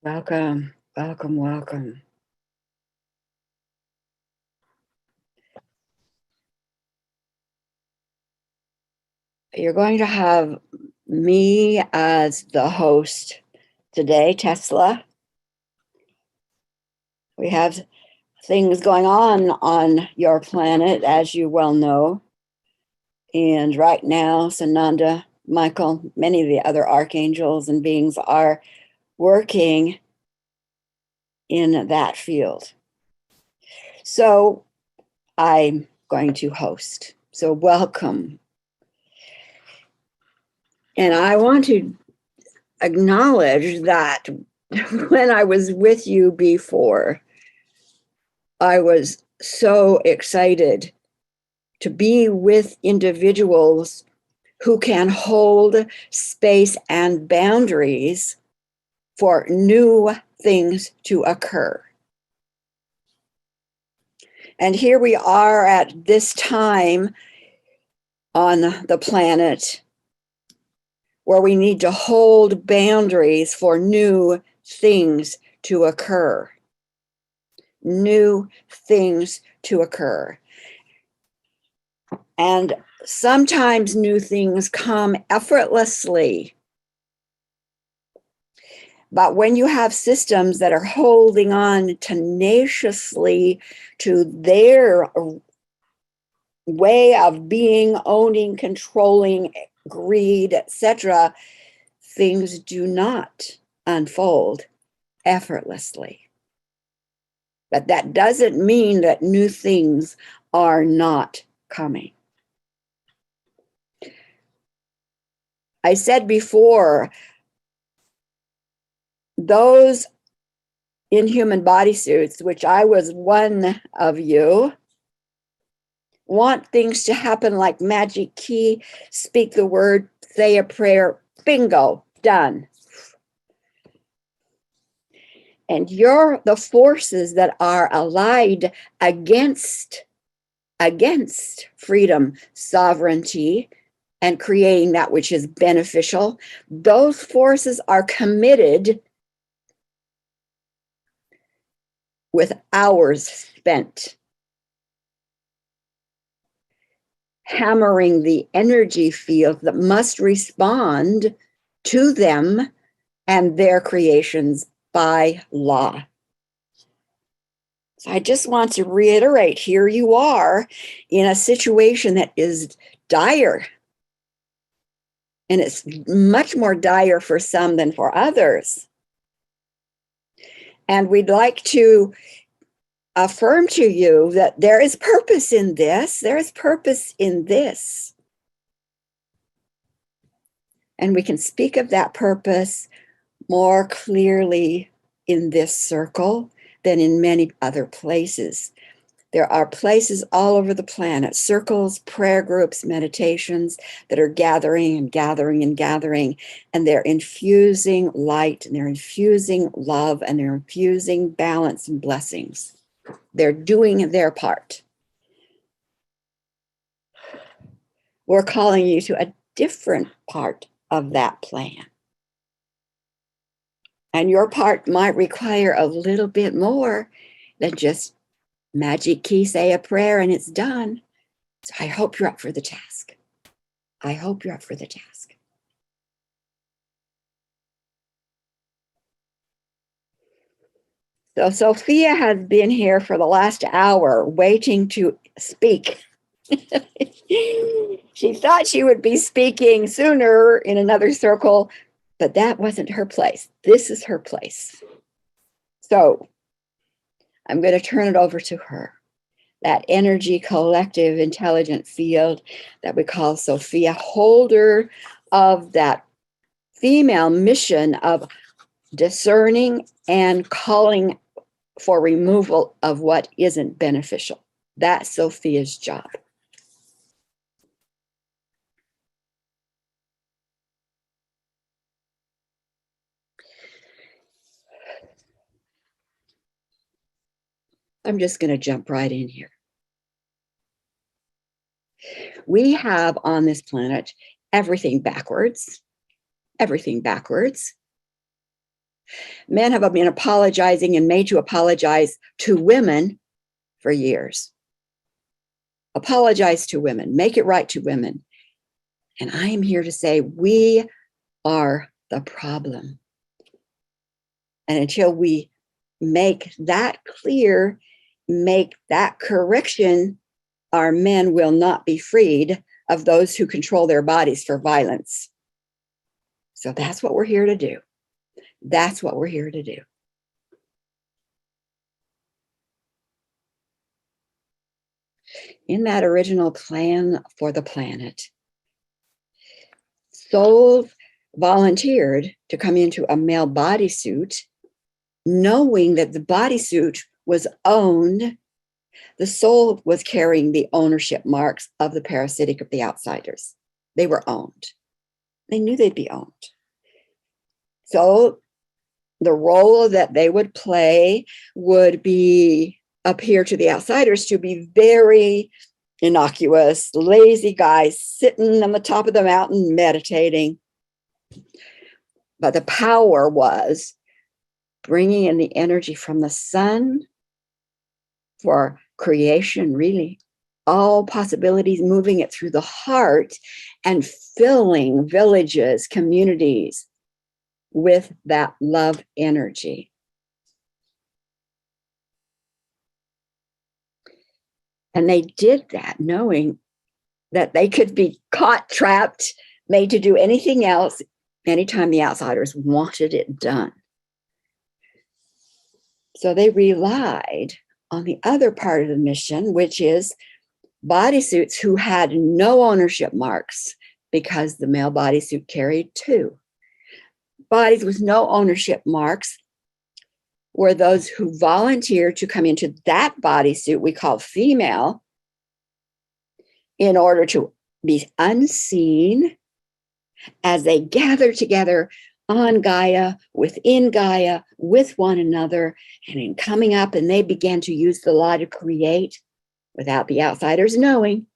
Welcome, welcome, welcome. You're going to have me as the host today, Tesla. We have things going on your planet, as you well know. And right now, Sananda, Michael, many of the other archangels and beings are working in that field. So I'm going to host. So welcome. And I want to acknowledge that when I was with you before, I was so excited to be with individuals who can hold space and boundaries for new things to occur. And here we are at this time on the planet where we need to hold boundaries for new things to occur. New things to occur. And sometimes new things come effortlessly. But when you have systems that are holding on tenaciously to their way of being, owning, controlling, greed, etc., things do not unfold effortlessly. But that doesn't mean that new things are not coming. I said before, those in human bodysuits, which I was one of you, want things to happen like magic key, speak the word, say a prayer, bingo, done. And you're the forces that are allied against freedom, sovereignty, and creating that which is beneficial. Those forces are committed with hours spent hammering the energy field that must respond to them and their creations by law. So I just want to reiterate, here you are in a situation that is dire. And it's much more dire for some than for others. And we'd like to affirm to you that there is purpose in this. There is purpose in this. And we can speak of that purpose more clearly in this circle than in many other places. There are places all over the planet, circles, prayer groups, meditations that are gathering and gathering and gathering, and they're infusing light, and they're infusing love, and they're infusing balance and blessings. They're doing their part. We're calling you to a different part of that plan. And your part might require a little bit more than just magic key, say a prayer, and it's done. So I hope you're up for the task. I hope you're up for the task. So Sophia has been here for the last hour waiting to speak. She thought she would be speaking sooner in another circle, but that wasn't her place. This is her place. So I'm going to turn it over to her. That energy, collective, intelligent field that we call Sophia, holder of that female mission of discerning and calling for removal of what isn't beneficial. That's Sophia's job. I'm just going to jump right in here. We have on this planet everything backwards, everything backwards. Men have been apologizing and made to apologize to women for years. Apologize to women, make it right to women. And I am here to say we are the problem. And until we make that clear, make that correction, our men will not be freed of those who control their bodies for violence. So that's what we're here to do. That's what we're here to do. In that original plan for the planet, Soul volunteered to come into a male bodysuit, knowing that the bodysuit was owned. The soul was carrying the ownership marks of the parasitic of the outsiders. They were owned. They knew they'd be owned. So the role that they would play would be appear to the outsiders to be very innocuous, lazy guys sitting on the top of the mountain meditating. But the power was bringing in the energy from the sun for creation, really. All possibilities, moving it through the heart and filling villages, communities with that love energy. And they did that knowing that they could be caught, trapped, made to do anything else anytime the outsiders wanted it done. So they relied on the other part of the mission, which is bodysuits who had no ownership marks, because the male bodysuit carried two. Bodies with no ownership marks were those who volunteered to come into that bodysuit we call female in order to be unseen as they gather together on Gaia, within Gaia, with one another, and in coming up, and they began to use the law to create without the outsiders knowing,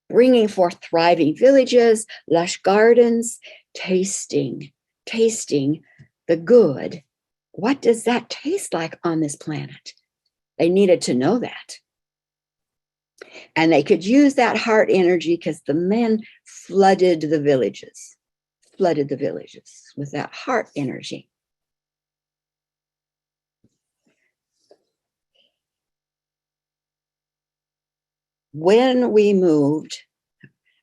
bringing forth thriving villages, lush gardens, tasting the good. What does that taste like on this planet? They needed to know that. And they could use that heart energy because the men flooded the villages with that heart energy. When we moved,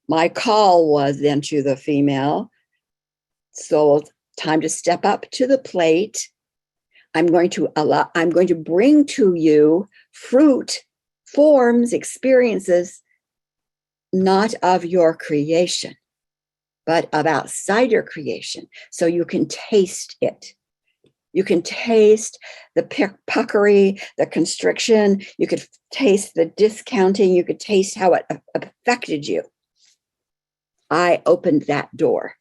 my call was then to the female. So time to step up to the plate. I'm going to bring to you fruit, forms, experiences, not of your creation, but of outsider creation. So you can taste it. You can taste the puckery, the constriction. You could taste the discounting. You could taste how it affected you. I opened that door.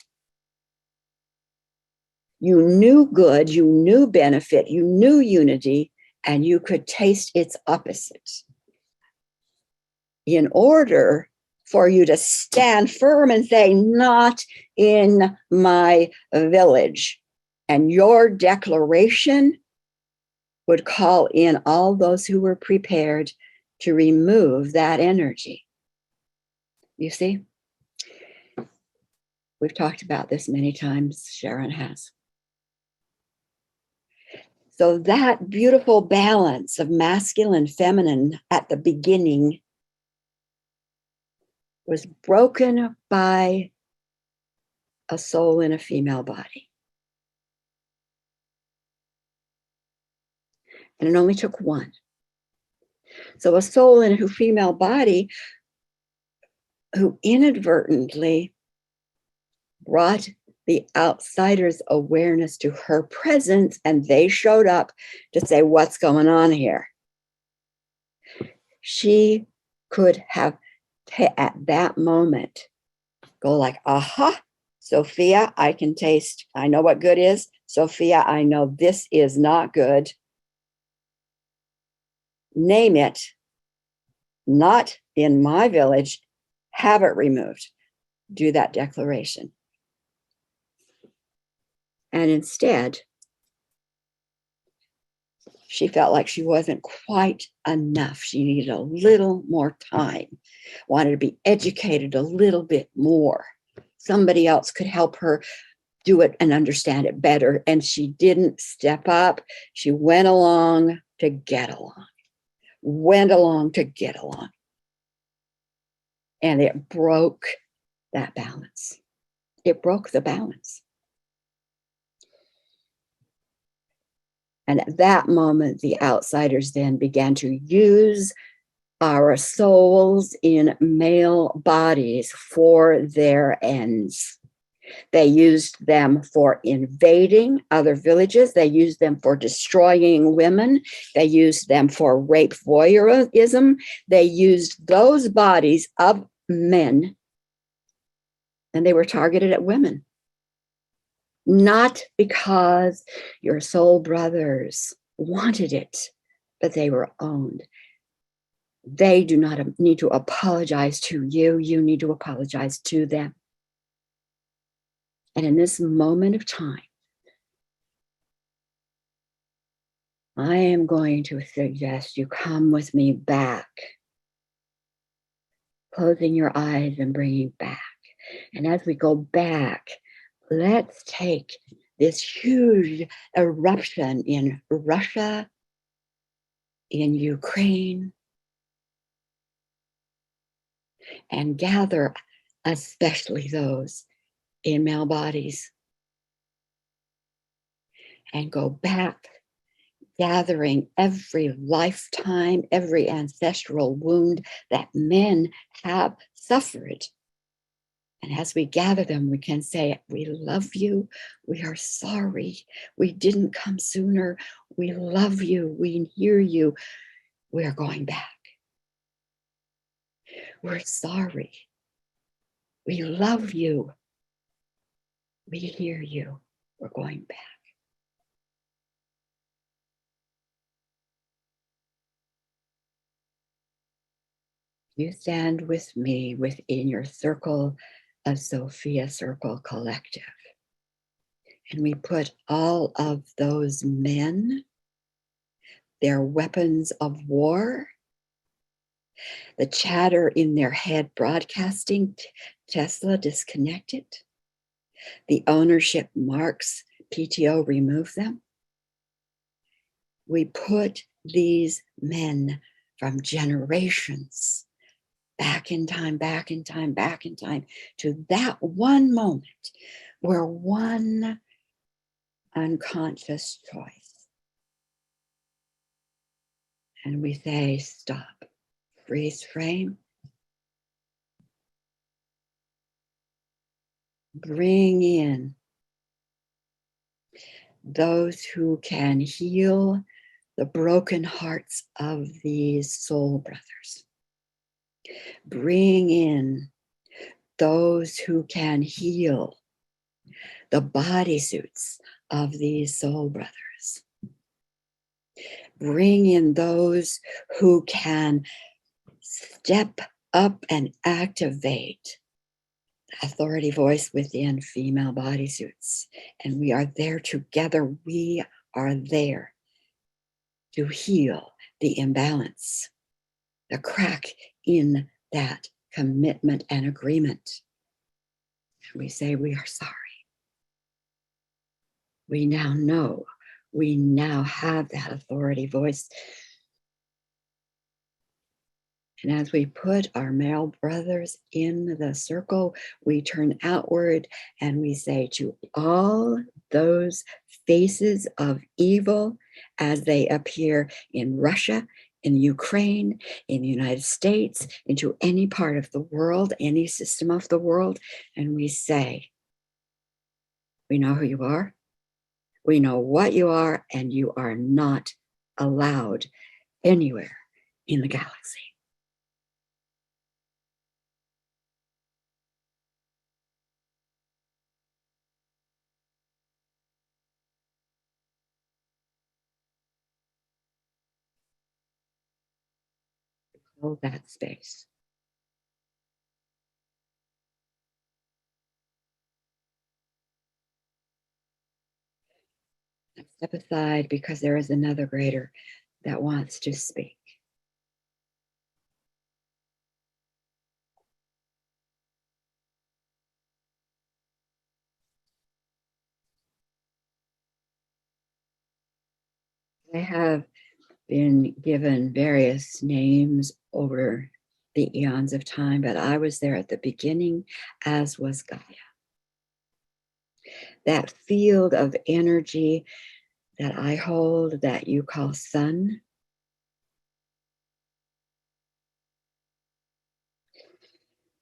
You knew good, you knew benefit, you knew unity, and you could taste its opposite. In order for you to stand firm and say, not in my village. And your declaration would call in all those who were prepared to remove that energy. You see? We've talked about this many times, Sharon has. So that beautiful balance of masculine and feminine at the beginning was broken by a soul in a female body. And it only took one. So a soul in a female body who inadvertently brought the outsider's awareness to her presence, and they showed up to say, what's going on here? She could have, at that moment, go like, aha, Sophia, I can taste, I know what good is. Sophia, I know this is not good. Name it, not in my village, have it removed. Do that declaration. And instead, She felt like she wasn't quite enough. She needed a little more time, wanted to be educated a little bit more. Somebody else could help her do it and understand it better. And she didn't step up. She went along to get along, went along to get along. And it broke that balance. It broke the balance. And at that moment, the outsiders then began to use our souls in male bodies for their ends. They used them for invading other villages. They used them for destroying women. They used them for rape voyeurism. They used those bodies of men, and they were targeted at women. Not because your soul brothers wanted it, but they were owned. They do not need to apologize to you. You need to apologize to them. And in this moment of time, I am going to suggest you come with me back, closing your eyes and bringing back. And as we go back, let's take this huge eruption in Russia, in Ukraine, and gather especially those in male bodies, and go back, gathering every lifetime, every ancestral wound that men have suffered. And as we gather them, we can say, we love you. We are sorry. We didn't come sooner. We love you. We hear you. We are going back. We're sorry. We love you. We hear you. We're going back. You stand with me within your circle of Sophia Circle Collective. And we put all of those men, their weapons of war, the chatter in their head broadcasting, Tesla disconnected, the ownership marks, PTO remove them. We put these men from generations back in time, back in time, back in time, to that one moment where one unconscious choice. And we say, stop, freeze frame, bring in those who can heal the broken hearts of these soul brothers. Bring in those who can heal the bodysuits of these soul brothers. Bring in those who can step up and activate the authority voice within female bodysuits. And we are there together. We are there to heal the imbalance, the crack in that commitment and agreement. We say we are sorry. We now know, we now have that authority voice. And as we put our male brothers in the circle, we turn outward and we say to all those faces of evil as they appear in Russia, in Ukraine, in the United States, into any part of the world, any system of the world, and we say, we know who you are, we know what you are, and you are not allowed anywhere in the galaxy. Fill that space. Step aside because there is another greater that wants to speak. I have been given various names over the eons of time, but I was there at the beginning, as was Gaia. That field of energy that I hold, that you call sun,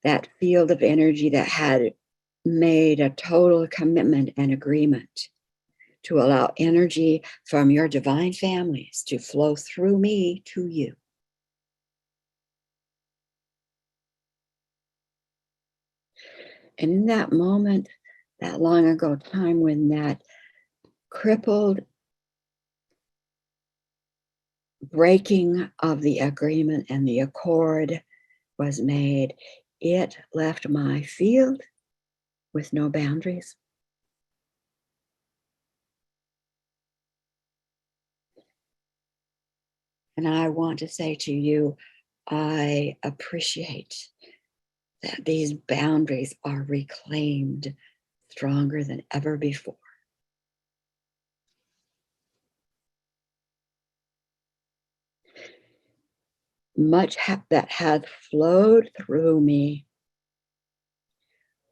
that field of energy that had made a total commitment and agreement to allow energy from your divine families to flow through me to you. And in that moment, that long ago time when that crippled breaking of the agreement and the accord was made, it left my field with no boundaries. And I want to say to you, I appreciate that these boundaries are reclaimed stronger than ever before. Much that had flowed through me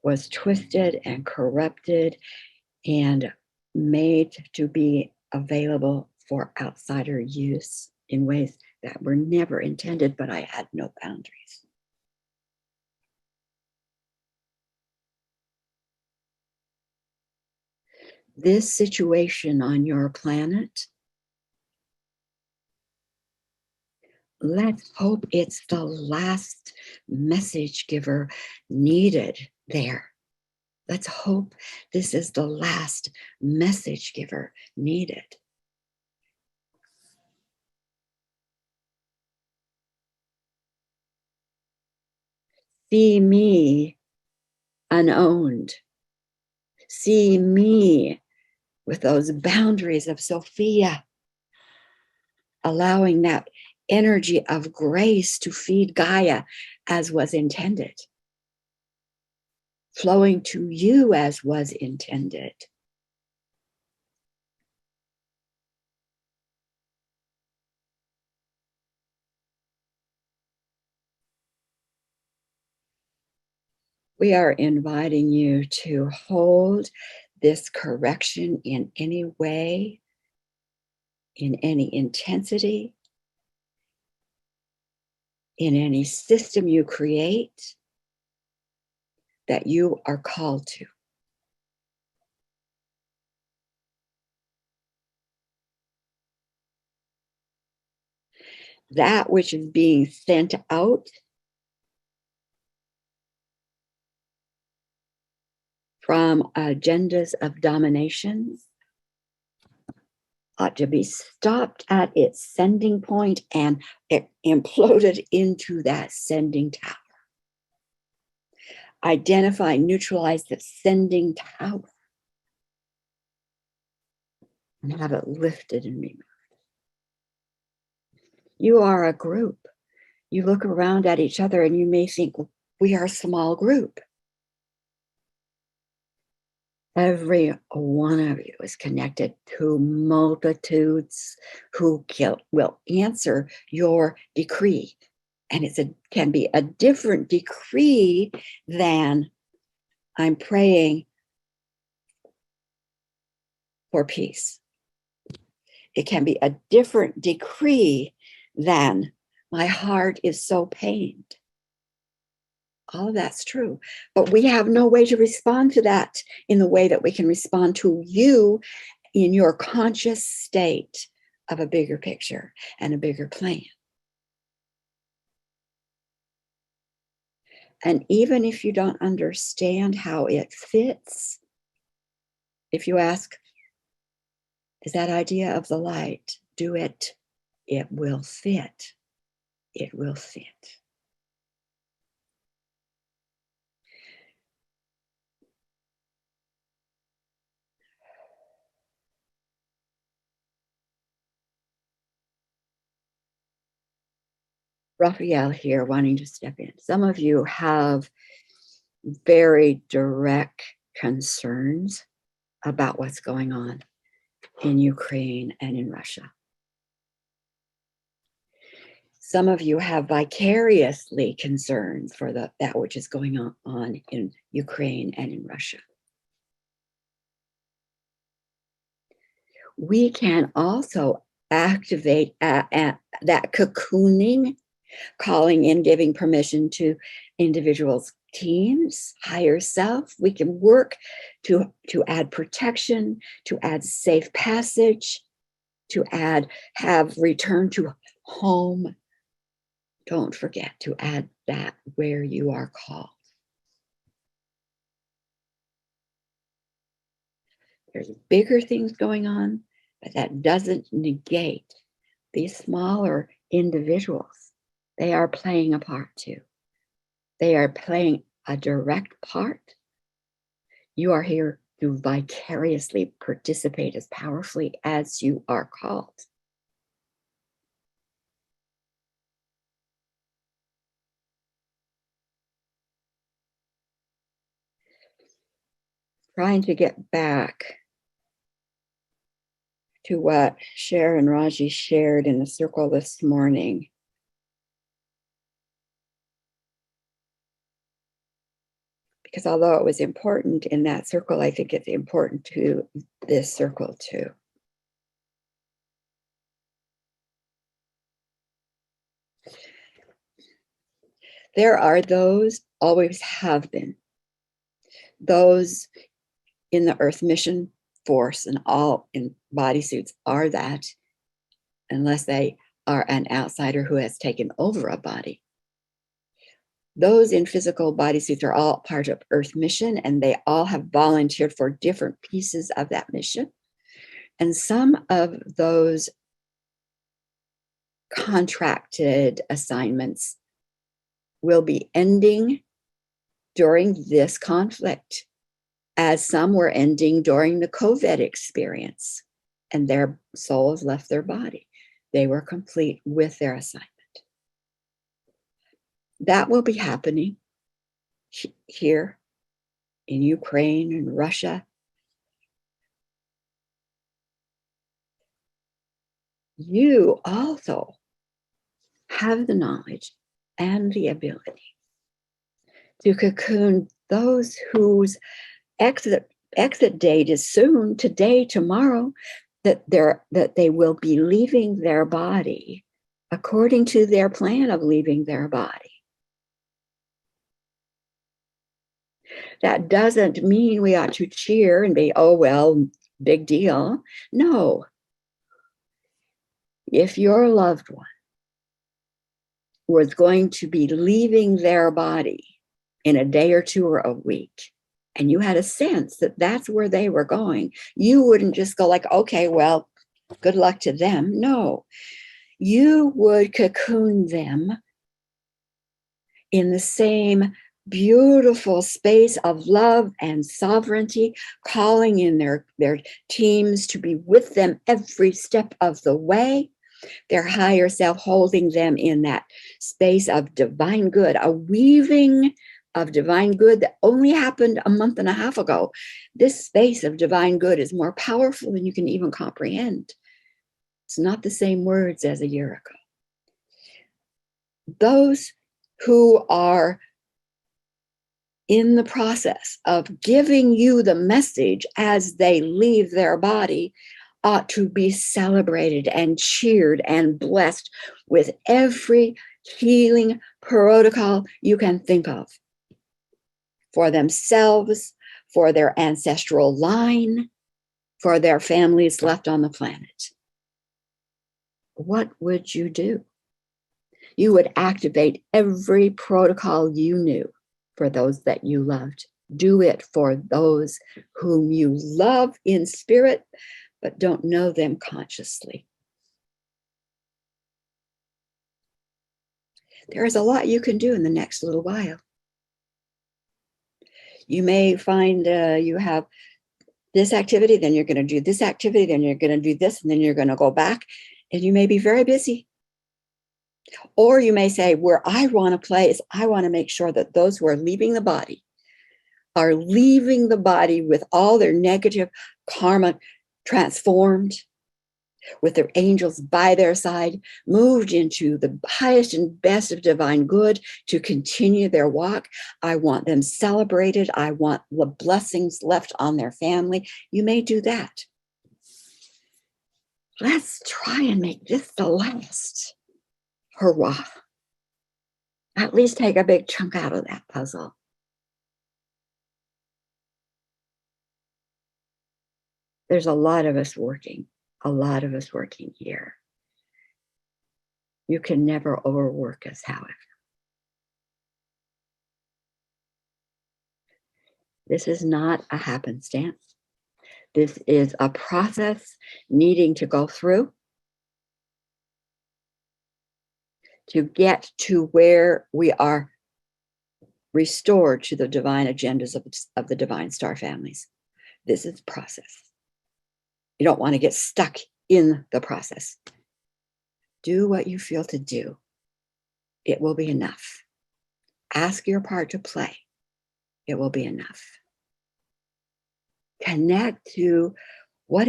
was twisted and corrupted and made to be available for outsider use in ways that were never intended, but I had no boundaries. This situation on your planet, let's hope it's the last message giver needed there. Let's hope this is the last message giver needed. See me unowned. See me with those boundaries of Sophia, allowing that energy of grace to feed Gaia as was intended, flowing to you as was intended. We are inviting you to hold this correction in any way, in any intensity, in any system you create that you are called to. That which is being sent out from agendas of domination ought to be stopped at its sending point and it imploded into that sending tower. Identify, neutralize the sending tower and have it lifted and removed. You are a group. You look around at each other and you may think, we are a small group. Every one of you is connected to multitudes who will answer your decree. And can be a different decree than I'm praying for peace. It can be a different decree than my heart is so pained. All of that's true, but we have no way to respond to that in the way that we can respond to you in your conscious state of a bigger picture and a bigger plan. And even if you don't understand how it fits, if you ask, is that idea of the light, do it, it will fit. It will fit. Raphael here wanting to step in. Some of you have very direct concerns about what's going on in Ukraine and in Russia. Some of you have vicariously concerns for that which is going on in Ukraine and in Russia. We can also activate that cocooning, calling in, giving permission to individuals, teams, higher self. We can work to add protection, to add safe passage, to have return to home. Don't forget to add that where you are called. There's bigger things going on, but that doesn't negate these smaller individuals. They are playing a part too. They are playing a direct part. You are here to vicariously participate as powerfully as you are called. Trying to get back to what Sharon Riegie shared in the circle this morning. Because although it was important in that circle, I think it's important to this circle too. There are those, always have been, those in the Earth Mission Force and all in bodysuits are that, unless they are an outsider who has taken over a body. Those in physical bodysuits are all part of Earth Mission, and they all have volunteered for different pieces of that mission. And some of those contracted assignments will be ending during this conflict, as some were ending during the COVID experience, and their souls left their body. They were complete with their assignment. That will be happening here in Ukraine and Russia. You also have the knowledge and the ability to cocoon those whose exit date is soon, today, tomorrow, that they will be leaving their body according to their plan of leaving their body. That doesn't mean we ought to cheer and be, oh, well, big deal. No. If your loved one was going to be leaving their body in a day or two or a week, and you had a sense that that's where they were going, you wouldn't just go like, okay, well, good luck to them. No, you would cocoon them in the same beautiful space of love and sovereignty, calling in their teams to be with them every step of the way, their higher self holding them in that space of divine good, a weaving of divine good that only happened a month and a half ago. This space of divine good is more powerful than you can even comprehend. It's not the same words as a year ago. Those who are in the process of giving you the message as they leave their body ought to be celebrated and cheered and blessed with every healing protocol you can think of for themselves, for their ancestral line, for their families left on the planet. What would you do? You would activate every protocol you knew for those that you loved. Do it for those whom you love in spirit, but don't know them consciously. There is a lot you can do in the next little while. You may find you have this activity, then you're going to do this activity, then you're going to do this, and then you're going to go back, and you may be very busy. Or you may say, where I want to play is I want to make sure that those who are leaving the body are leaving the body with all their negative karma transformed, with their angels by their side, moved into the highest and best of divine good to continue their walk. I want them celebrated. I want the blessings left on their family. You may do that. Let's try and make this the last hurrah. At least take a big chunk out of that puzzle. There's a lot of us working here. You can never overwork us, however. This is not a happenstance. This is a process needing to go through to get to where we are restored to the divine agendas of the divine star families. This is process. You don't want to get stuck in the process. Do what you feel to do. It will be enough. Ask your part to play. It will be enough. Connect to what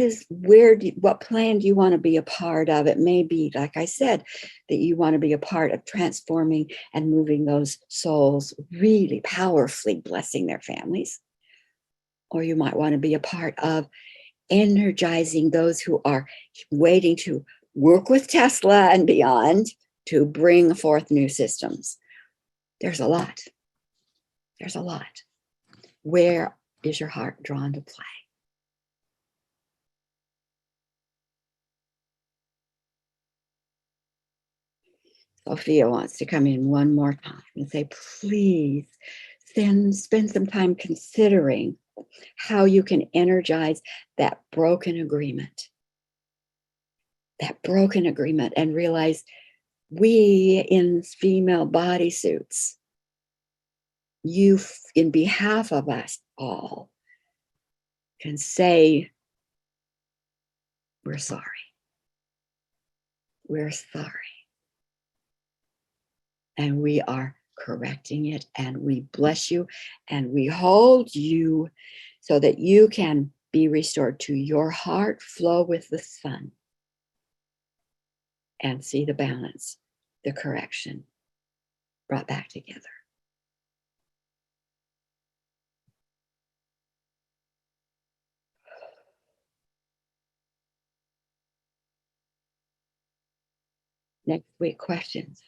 plan do you want to be a part of? It may be, like I said, that you want to be a part of transforming and moving those souls really powerfully, blessing their families. Or you might want to be a part of energizing those who are waiting to work with Tesla and beyond to bring forth new systems. There's a lot. There's a lot. Where is your heart drawn to play? Sophia wants to come in one more time and say, please spend some time considering how you can energize that broken agreement. That broken agreement, and realize we in female bodysuits, you in behalf of us all, can say, we're sorry. We're sorry. And we are correcting it, and we bless you, and we hold you so that you can be restored to your heart flow with the sun and see the balance, the correction brought back together. Next week, questions.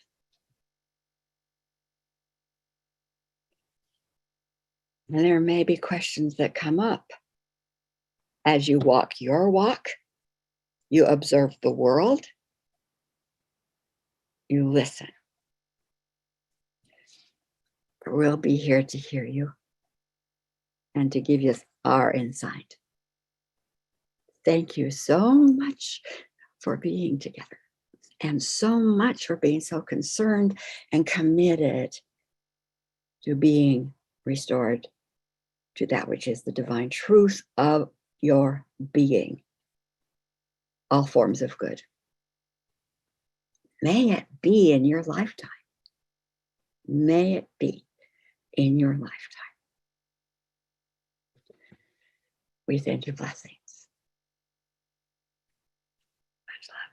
And there may be questions that come up as you walk your walk, you observe the world, you listen. We'll be here to hear you and to give you our insight. Thank you so much for being together, and so much for being so concerned and committed to being restored to that which is the divine truth of your being, all forms of good. May it be in your lifetime. May it be in your lifetime. We send you blessings. Much love.